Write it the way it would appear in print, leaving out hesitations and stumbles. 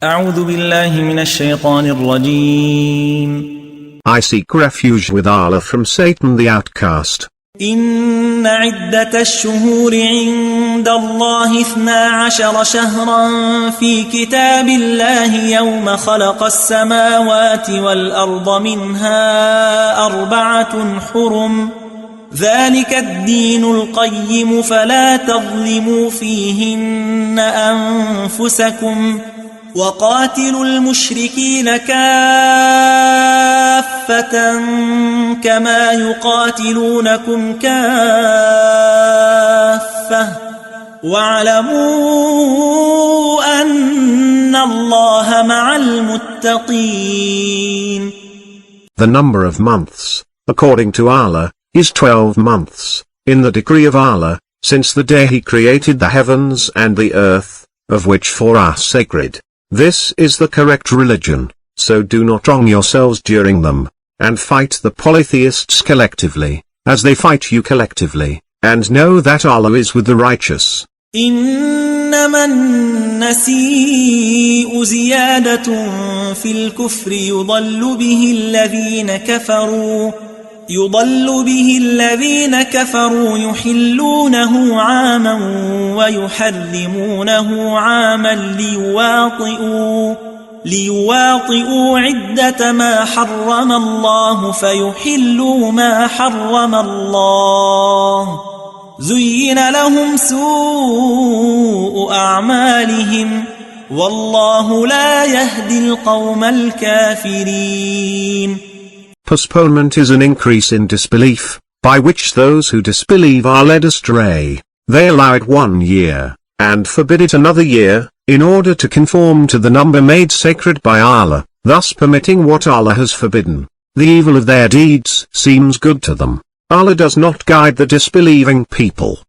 أعوذ بالله من الشيطان الرجيم. I seek refuge with Allah from Satan the outcast. إن عدة الشهور عند الله 12 شهرا في كتاب الله يوم خلق السماوات والأرض منها 4 حرم ذلك الدين القيم فلا تظلموا فيهن أنفسكم وقاتلوا المشركين كافة كما يقاتلونكم كافة واعلموا أن الله مع المتقين. The number of months, according to Allah, is 12 months, in the decree of Allah, since the day He created the heavens and the earth, of which 4 are sacred. This is the correct religion, so do not wrong yourselves during them, and fight the polytheists collectively, as they fight you collectively, and know that Allah is with the righteous. إنما النسيء زيادة في الكفر يضل به الذين كفروا يحلونه عاما ويحرمونه عاما ليواطئوا عدة ما حرم الله فيحلوا ما حرم الله زين لهم سوء أعمالهم والله لا يهدي القوم الكافرين. Postponement is an increase in disbelief, by which those who disbelieve are led astray. They allow it 1 year, and forbid it another year, in order to conform to the number made sacred by Allah, thus permitting what Allah has forbidden. The evil of their deeds seems good to them. Allah does not guide the disbelieving people.